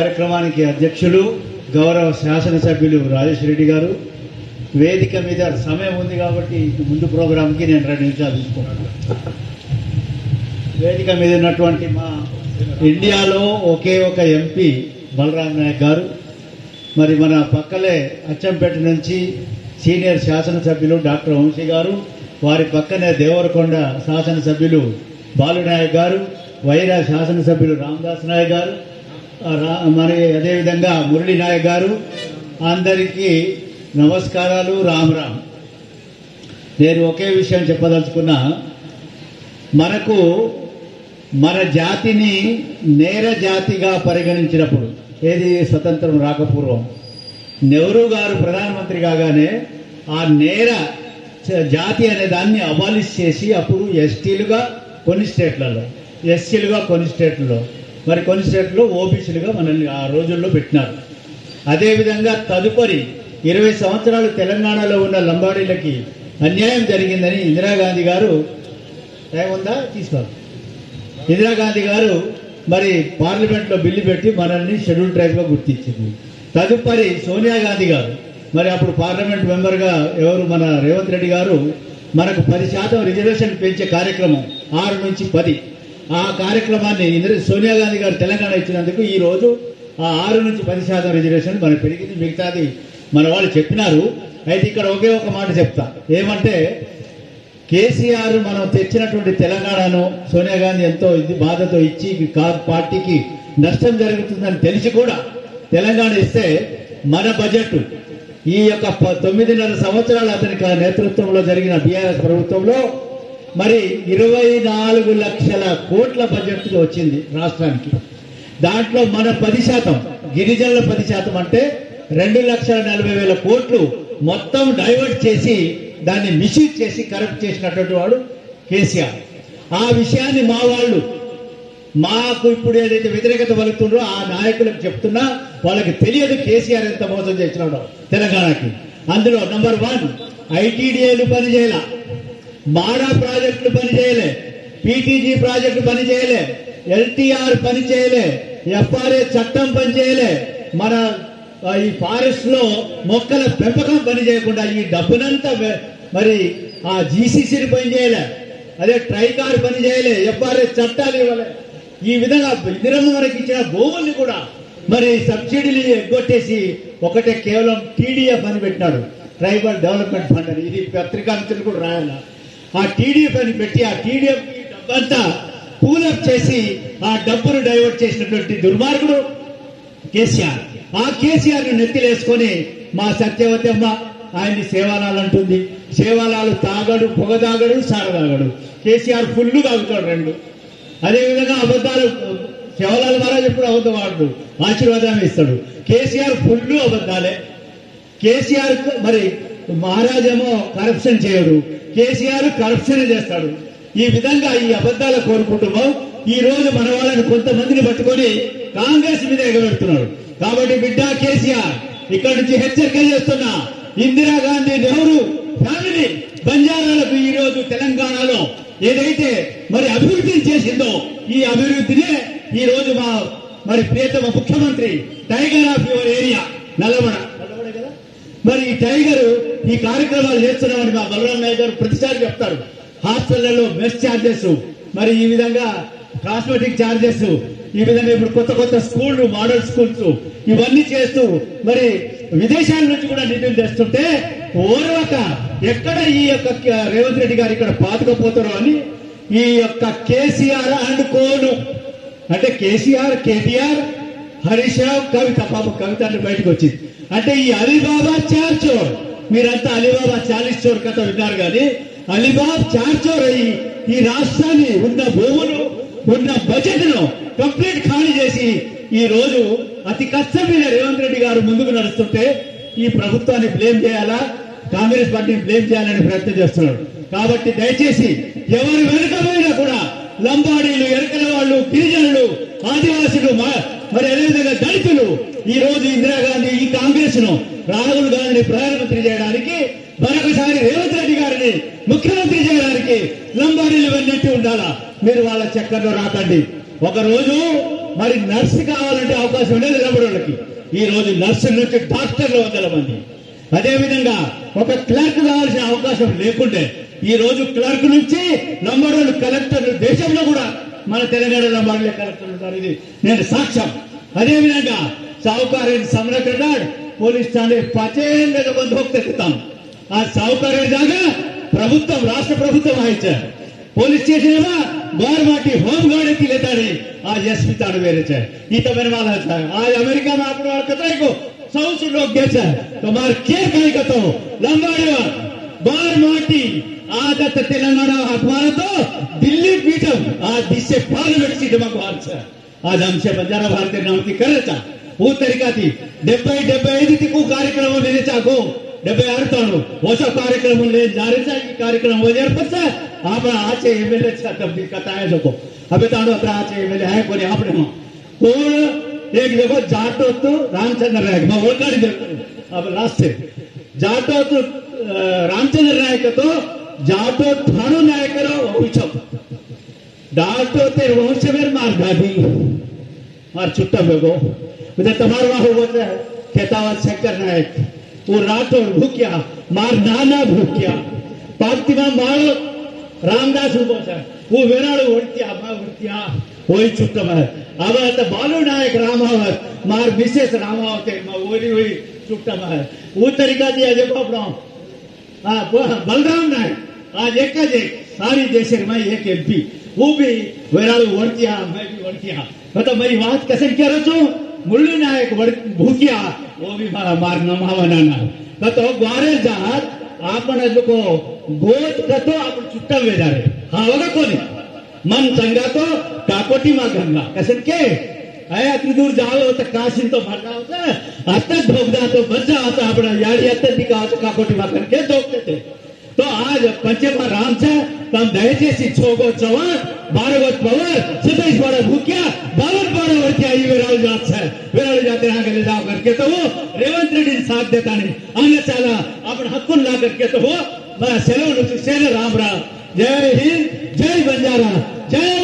కార్యక్రమానికి అధ్యక్షులు గౌరవ శాసనసభ్యులు రాజేష్ రెడ్డి గారు, వేదిక మీద సమయం ఉంది కాబట్టి ముందు ప్రోగ్రాంకి నేను 2 నిమిషాలు తీసుకుంటాను. వేదిక మీద ఉన్నటువంటి మా ఇండియాలో ఒకే ఒక ఎంపీ బలరాం నాయక్ గారు, మరి మన పక్కలే అచ్చంపేట నుంచి సీనియర్ శాసనసభ్యులు డాక్టర్ వంశీ గారు, వారి పక్కనే దేవరకొండ శాసనసభ్యులు బాలునాయక్ గారు, వైరా శాసనసభ్యులు రామదాస్ నాయక్ గారు, మరి అదేవిధంగా మురళీ నాయక్ గారు, అందరికీ నమస్కారాలు. రామ్ రామ్. నేను ఒకే విషయం చెప్పదలుచుకున్నా. మనకు మన జాతిని నేర జాతిగా పరిగణించినప్పుడు, ఏది స్వతంత్రం రాకపూర్వం, నెహ్రూ గారు ప్రధానమంత్రి కాగానే ఆ నేర జాతి అనే దాన్ని అబాలిష్ చేసి అప్పుడు ఎస్టీలుగా కొన్ని స్టేట్లలో, ఎస్సీలుగా కొన్ని స్టేట్లలో, మరి కొన్ని స్టేట్లో ఓబీసీలుగా మనల్ని ఆ రోజుల్లో పెట్టినారు. అదేవిధంగా తదుపరి 20 సంవత్సరాలు తెలంగాణలో ఉన్న లంబాడీలకి అన్యాయం జరిగిందని ఇందిరాగాంధీ గారు, ఏముందా తీసుకో, ఇందిరాగాంధీ గారు మరి పార్లమెంట్లో బిల్లు పెట్టి మనల్ని షెడ్యూల్ ట్రైబ్గా గుర్తించింది. తదుపరి సోనియా గాంధీ గారు, మరి అప్పుడు పార్లమెంట్ మెంబర్గా ఎవరు మన రేవంత్ రెడ్డి గారు, మనకు 10% రిజర్వేషన్ పెంచే కార్యక్రమం 6 నుంచి 10, ఆ కార్యక్రమాన్ని సోనియా గాంధీ గారు తెలంగాణ ఇచ్చినందుకు ఈరోజు ఆ 6 నుంచి 10% రిజర్వేషన్ మనకు పెరిగింది. మిగతాది మన వాళ్ళు చెప్పినారు. అయితే ఇక్కడ ఒకే ఒక మాట చెప్తా, ఏమంటే కేసీఆర్ మనం తెచ్చినటువంటి తెలంగాణను సోనియా గాంధీ ఎంతో బాధతో ఇచ్చి పార్టీకి నష్టం జరుగుతుందని తెలిసి కూడా తెలంగాణ ఇస్తే మన బడ్జెట్ ఈ యొక్క 9.5 సంవత్సరాలు అతని నేతృత్వంలో జరిగిన బీఆర్ఎస్ ప్రభుత్వంలో మరి 24 లక్షల కోట్ల బడ్జెట్ వచ్చింది రాష్ట్రానికి. దాంట్లో మన 10%, గిరిజనుల 10% అంటే 2,40,000 కోట్లు మొత్తం డైవర్ట్ చేసి దాన్ని మిస్యూజ్ చేసి కరప్ట్ చేసినటువంటి వాడు కేసీఆర్. ఆ విషయాన్ని మా వాళ్ళు, మాకు ఇప్పుడు ఏదైతే వ్యతిరేకత పలుకుతుండ్రో ఆ నాయకులకు చెప్తున్నా, వాళ్ళకి తెలియదు కేసీఆర్ ఎంత మోసం చేసినాడో తెలంగాణకి. అందులో నంబర్ 1 ఐటీడీఏలు పనిచేయాల, మాడా ప్రాజెక్టులు పనిచేయలే, పీటీజీ ప్రాజెక్టు పనిచేయలే, ఎల్టీఆర్ పనిచేయలే, ఎఫ్ఆర్ఏ చట్టం పనిచేయలే, మన ఈ ఫారెస్ట్ లో మొక్కల పెంపకం పని చేయకుండా ఈ డబ్బునంతా మరి ఆ జీసీసీని పని చేయలే, అదే ట్రైకార్ పని చేయలే, ఎఫ్ఆర్ఏ చట్టాలు ఇవ్వలే. ఈ విధంగా ఇందిరమ్మ మనకి ఇచ్చిన భూముల్ని కూడా మరి సబ్సిడీలు ఎగ్గొట్టేసి ఒకటే కేవలం టీడీఎఫ్ అని పెట్టినాడు, ట్రైబల్ డెవలప్మెంట్ ఫండ్ అని. ఇది పత్రికా మిత్రులు కూడా రాయాల. ఆ టీడీఎఫ్ అని పెట్టి ఆ టీడీఎఫ్ డబ్బంతా పూలప్ చేసి ఆ డబ్బును డైవర్ట్ చేసినటువంటి దుర్మార్గుడు కేసీఆర్. ఆ కేసీఆర్ ను నెత్తిలేసుకొని మా సత్యవతి అమ్మ ఆయన్ని సేవాలాలు అంటుంది. సేవాలాలు తాగడు, పొగ తాగడు, సార తాగడు. కేసీఆర్ ఫుల్ తాగుతాడు 2. అదేవిధంగా అబద్ధాలు, సేవలాలు మహారాజ్ ఎప్పుడు అబద్ధం వాడు, ఆశీర్వాదం ఇస్తాడు. కేసీఆర్ ఫుల్ అబద్ధాలే. కేసీఆర్ మరి మహారాజ్ ఏమో కరప్షన్ చేయడు, కేసీఆర్ కరప్షన్ చేస్తాడు. ఈ విధంగా ఈ అబద్ధాల కోరుకుంటున్నాం. ఈ రోజు మన వాళ్ళని కొంతమందిని పట్టుకొని కాంగ్రెస్ మీద ఎగబెడుతున్నాడు. కాబట్టి బిడ్డ కేసీఆర్, ఇక్కడ నుంచి హెచ్చరిక చేస్తున్నా, ఇందిరాగాంధీ నెహ్రూ ఫ్యామిలీ బంజారాలకు ఈ రోజు తెలంగాణలో ఏదైతే మరి అభివృద్ధిని చేసిందో ఈ అభివృద్ధినే ఈ రోజు మా మరి ప్రియతమ ముఖ్యమంత్రి టైగర్ ఆఫ్ యువర్ ఏరియా నల్లబడ కదా, మరి ఈ టైగర్ ఈ కార్యక్రమాలు చేస్తున్నామని మా బలరాం నాయక్ గారు ప్రతిసారి చెప్తారు. హాస్టళ్లలో మెస్ ఛార్జెస్, మరి ఈ విధంగా కాస్మెటిక్ ఛార్జెస్, ఈ విధంగా ఇప్పుడు కొత్త స్కూళ్లు, మోడల్ స్కూల్స్ ఇవన్నీ చేస్తూ మరి విదేశాల నుంచి కూడా నిధులు తెస్తుంటే ఓర్వక ఎక్కడ ఈ యొక్క రేవంత్ రెడ్డి గారు ఇక్కడ పాతుకపోతారో అని ఈ యొక్క కేసీఆర్ అండ్ కోను అంటే కేసీఆర్, కేటీఆర్, హరీష్ రావు, కవిత, పాప కవిత అంటే బయటకు వచ్చింది. అంటే ఈ అలీబాబా చార్ చోర్, మీరంతా అలీబాబా 40 చోర్ కథ విన్నారు కానీ అలీబాబా చార్ చోర్ అయ్యి ఈ రాష్ట్రాన్ని ఉన్న భూములు, ఉన్న బడ్జెట్ ను కంప్లీట్ ఖాళీ చేసి ఈ రోజు అతి కష్టం మీద రేవంత్ రెడ్డి గారు ముందుకు నడుస్తుంటే ఈ ప్రభుత్వాన్ని బ్లేమ్ చేయాలా, కాంగ్రెస్ పార్టీని బ్లేమ్ చేయాలని ప్రయత్నం చేస్తున్నాడు. కాబట్టి దయచేసి ఎవరు వెనుకపోయినా కూడా లంబాడీలు, ఎరకల వాళ్ళు, గిరిజనులు, ఆదివాసులు, మరి అదేవిధంగా దళితులు ఈ రోజు ఇందిరాగాంధీ ఈ కాంగ్రెస్ ను, రాహుల్ గాంధీని ప్రధానమంత్రి చేయడానికి, మరొకసారి రేవంత్ రెడ్డి గారిని ముఖ్యమంత్రి చేయడానికి లంబాడీలు వెన్నట్టు ఉండాలా. మీరు వాళ్ళ చక్కర్లో రాకండి. ఒకరోజు మరి నర్సు కావాలంటే అవకాశం లేదు నిలబడోళ్ళకి. ఈ రోజు నర్సుల నుంచి డాక్టర్లు 100 మంది. అదేవిధంగా ఒక క్లర్క్ కావాల్సిన అవకాశం లేకుండే ఈ రోజు క్లర్క్ నుంచి నంబర్ 1 కలెక్టర్లు దేశంలో కూడా మన తెలంగాణలో నంబర్ కలెక్టర్లు ఉంటారు. ఇది నేను సాక్ష్యం. అదేవిధంగా साहूकार सम्राट पोलीस ठाणे 5 बंद होगताम आज साहूकार जागा प्रभुत्व राष्ट्र प्रभुत्व पोलीस स्टेशन बारमाटी होम गार्ड लेता आज एसपी ताड़ वेरे तो मैंने वाला आज अमेरिका में आप कतराई को 100 लोग गए तो मार के कहीं कतो लंबाड़ी बारमाटी आज तेलंगाना हमारा तो दिल्ली पीठम आज दिशे पार्लिमेंट सीट में आज हमसे बंजारा भारतीय नामती करे था वो तरीका थी 70-75 तिकू कार्यक्रम लेने चाहो 76 ಹೊಸ ಕಾರ್ಯಕ್ರಮ ले जारे चा कार्यक्रम वजर पचा आपण आचे एमएलए चा तब्दील कताय जको अबे ताडो अत्र आचे एमएलए आहे कोणी आपणे कोण एक देखो जाटो तो रामचंद्र नायक मैं ओळखाडी दे अब लास्ट जाटो तो रामचंद्र नायक तो जाटो थाणो नायक रो पूछो डाटो ते वंशवेर मार गादी मार छुट्टा बेगो उधर तमारवा हो खेतावत शंकर नायक वो राठौड़ भूकिया मार नाना भूकिया पार्थिवा मार रामदास वो वेराड़ू उड़तिया वही चुट्टम है अब बालू नायक रामावत मार मिसेस रामावत वही चुट्टम है वो तरीका दिया जब अपना बलराम नायक आज एक सारी देश में एक एमपी वो भी वेराड़ू उड़तिया मैं भी उड़तिया मतलब मेरी बात कैसे कह रहा छू मुरली नायक भूकिया वो भी मार नमावना तो ग्वारे जात आपण को गोत कतो आपण चुट्टा वेदारे हाँ होगा कोणी मन संगा तो काकोटी मा गंगा कैसे के आया अति दूर जाओ तो काशी तो भरना होता आता धोगदा तो बच्चा आता अपना यारी आता दिखा काकोटी मा करके धोकते थे तो आज पंचमा राम से तम दयचेसी छोगो चवान 12 पवर 27 भूकिया 52 वर्षिया वेराळू जाते यहाँ के ले जाओ करके तो वो रेवंत रेड्डी साथ देता नहीं आने चाला अपन हक्कुन ला करके तो वो सेलव सेल राम राम जय हिंद जय बंजारा जय